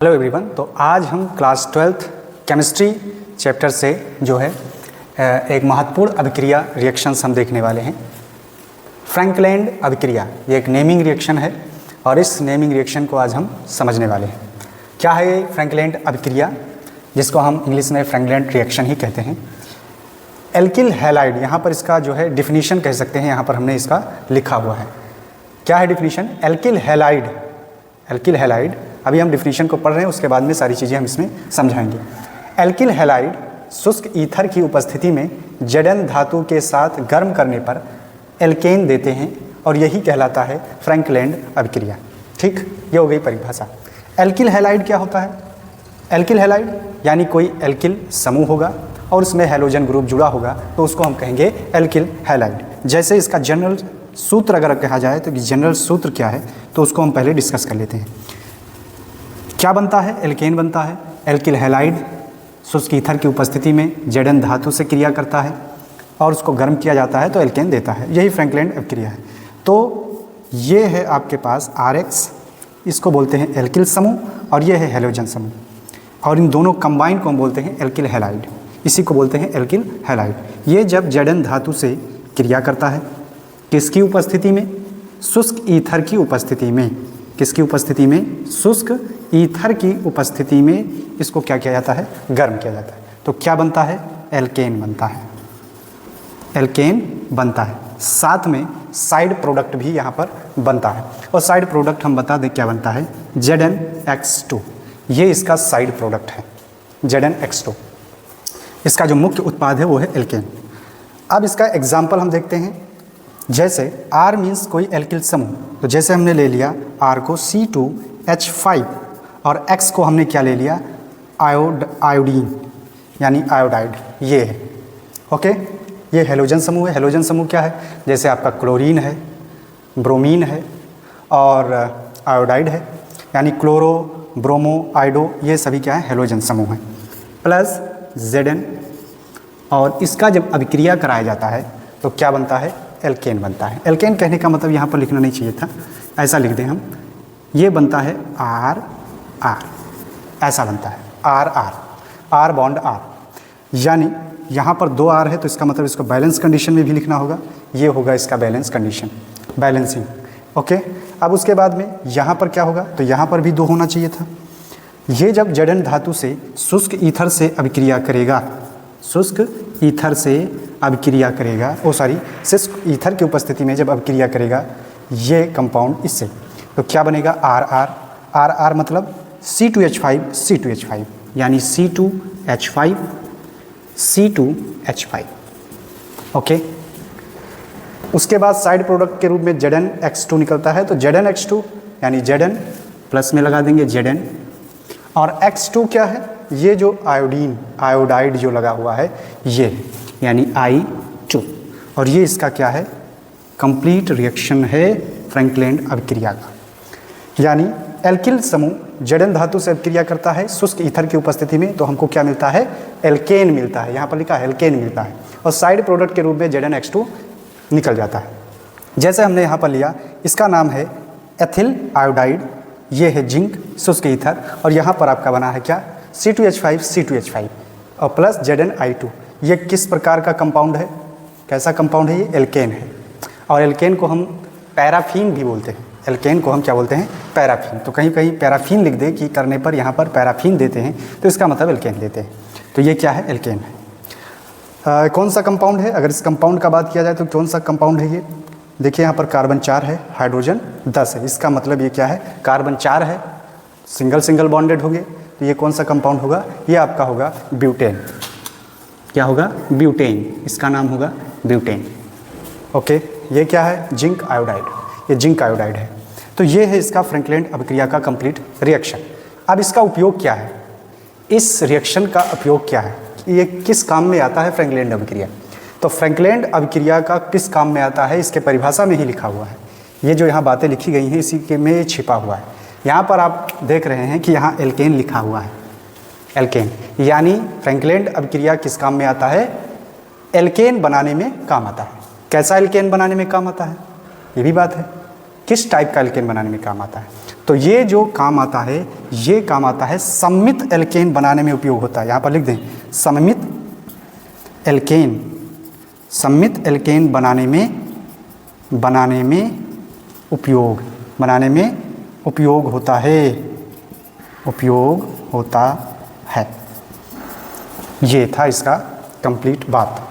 Hello everyone. तो आज हम क्लास 12th केमिस्ट्री चैप्टर से जो है एक महत्वपूर्ण अभिक्रिया रिएक्शंस हम देखने वाले हैं। फ्रैंकलैंड अभिक्रिया ये एक नेमिंग रिएक्शन है और इस नेमिंग रिएक्शन को आज हम समझने वाले हैं। क्या है ये फ्रैंकलैंड अभिक्रिया, जिसको हम इंग्लिश में फ्रैंकलैंड रिएक्शन ही कहते हैं। एल्किल हैलाइड, यहाँ पर इसका जो है डिफिनीशन कह सकते हैं, यहाँ पर हमने इसका लिखा हुआ है। क्या है definition? Alkyl halide, alkyl halide, अभी हम डिफिनीशन को पढ़ रहे हैं, उसके बाद में सारी चीज़ें हम इसमें समझाएंगे। एल्किल हैलाइड शुष्क ईथर की उपस्थिति में जडन धातु के साथ गर्म करने पर एल्केन देते हैं और यही कहलाता है फ्रैंकलैंड अभिक्रिया। ठीक, ये हो गई परिभाषा। एल्किल हैलाइड क्या होता है? एल्किल हैलाइड यानी कोई एल्किल समूह होगा और उसमें हैलोजन ग्रुप जुड़ा होगा तो उसको हम कहेंगे एल्किल हैलाइड। जैसे इसका जनरल सूत्र अगर कहा जाए तो जनरल सूत्र क्या है तो उसको हम पहले डिस्कस कर लेते हैं। क्या बनता है? एल्केन बनता है। एल्किल हैलाइड शुष्क ईथर की उपस्थिति में जडन धातु से क्रिया करता है और उसको गर्म किया जाता है तो एल्केन देता है। यही फ्रैंकलैंड अभिक्रिया है। तो ये है आपके पास RX, इसको बोलते हैं एल्किल समूह और ये है हैलोजन समूह, और इन दोनों कंबाइन को हम बोलते हैं एल्किल हैलाइड। इसी को बोलते हैं एल्किल हैलाइड। ये जब जडन धातु से क्रिया करता है, किसकी उपस्थिति में? शुष्क ईथर की उपस्थिति में। किसकी उपस्थिति में? शुष्क ईथर की उपस्थिति में इसको क्या किया जाता है? गर्म किया जाता है। तो क्या बनता है? एल्केन बनता है। एल्केन बनता है। साथ में साइड प्रोडक्ट भी यहाँ पर बनता है और साइड प्रोडक्ट हम बता दें क्या बनता है? ZnX2, ये इसका साइड प्रोडक्ट है ZnX2। इसका जो मुख्य उत्पाद है वो है एल्केन। अब इसका एग्जाम्पल हम देखते हैं। जैसे R मीन्स कोई एल्किल समूह, तो जैसे हमने ले लिया R को C2H5 और X को हमने क्या ले लिया? आयोडीन यानी आयोडाइड, ये है। ओके, ये हैलोजन समूह है। हैलोजन समूह क्या है? जैसे आपका क्लोरीन है, ब्रोमीन है और आयोडाइड है, यानी क्लोरो, ब्रोमो, आयोडो, ये सभी क्या है? हैलोजन समूह है। प्लस Zn, और इसका जब अभिक्रिया कराया जाता है तो क्या बनता है? एल्केन बनता है। एल्केन कहने का मतलब यहाँ पर लिखना नहीं चाहिए था, ऐसा लिख दें हम। ये बनता है RR, ऐसा बनता है R बॉन्ड R, यानी यहाँ पर 2 R है तो इसका मतलब इसको बैलेंस कंडीशन में भी लिखना होगा। ये होगा इसका बैलेंस कंडीशन, बैलेंसिंग। ओके, अब उसके बाद में यहाँ पर क्या होगा? तो यहाँ पर भी 2 होना चाहिए था। ये जब जडन धातु से शुष्क ईथर से अभिक्रिया करेगा, शुष्क ईथर से अभिक्रिया करेगा, शुष्क ईथर की उपस्थिति में जब अभिक्रिया करेगा ये कंपाउंड इससे, तो क्या बनेगा? RR मतलब C2H5, यानी C2H5। ओके, उसके बाद साइड प्रोडक्ट के रूप में ZnX2 निकलता है। तो ZnX2 यानी Zn प्लस में लगा देंगे Zn, और X2 क्या है? ये जो आयोडीन, आयोडाइड जो लगा हुआ है ये, यानी I2, और ये इसका क्या है? कंप्लीट रिएक्शन है फ्रैंकलैंड अभिक्रिया का। यानी एल्किल समूह जडन धातु से अभिक्रिया करता है शुष्क ईथर की उपस्थिति में, तो हमको क्या मिलता है? एल्केन मिलता है। यहाँ पर लिखा है एल्केन मिलता है, और साइड प्रोडक्ट के रूप में ZnX2 निकल जाता है। जैसे हमने यहाँ पर लिया, इसका नाम है एथिल आयोडाइड, ये है जिंक शुष्क ईथर, और यहाँ पर आपका बना है क्या? C2H5 और प्लस ZnI2। ये किस प्रकार का कंपाउंड है? कैसा कंपाउंड है ये? एल्केन है। और एल्केन को हम पैराफीन भी बोलते हैं। एल्केन को हम क्या बोलते हैं? पैराफीन। तो कहीं कहीं पैराफीन लिख दे कि करने पर यहाँ पर पैराफीन देते हैं तो इसका मतलब एल्केन देते हैं। तो ये क्या है? एल्केन है। कौन सा कंपाउंड है? अगर इस कंपाउंड का बात किया जाए तो कौन सा कंपाउंड है ये? देखिए यहाँ पर कार्बन 4 है, हाइड्रोजन 10 है। इसका मतलब ये क्या है? कार्बन 4 है, सिंगल बॉन्डेड होंगे, तो ये कौन सा कंपाउंड होगा? ये आपका होगा ब्यूटेन। क्या होगा? ब्यूटेन। इसका नाम होगा ब्यूटेन। ओके, ये क्या है? जिंक आयोडाइड, ये जिंक आयोडाइड है। तो ये है इसका फ्रैंकलैंड अभिक्रिया का कंप्लीट रिएक्शन। अब इसका उपयोग क्या है? इस रिएक्शन का उपयोग क्या है? ये किस काम में आता है फ्रैंकलैंड अभिक्रिया? तो फ्रैंकलैंड अभिक्रिया का किस काम में आता है इसके परिभाषा में ही लिखा हुआ है। ये जो यहाँ बातें लिखी गई हैं इसी के में छिपा हुआ है। यहाँ पर आप देख रहे हैं कि यहाँ एल्केन लिखा हुआ है, एल्केन, यानी फ्रैंकलैंड अभिक्रिया किस काम में आता है? एल्केन बनाने में काम आता है। कैसा एल्केन बनाने में काम आता है? ये भी बात है किस टाइप का एल्केन बनाने में काम आता है? तो ये जो काम आता है, ये काम आता है सममित एल्केन बनाने में उपयोग होता है। यहाँ पर लिख दें सममित एल्केन, सममित एल्केन बनाने में उपयोग होता है। ये था इसका कंप्लीट बात।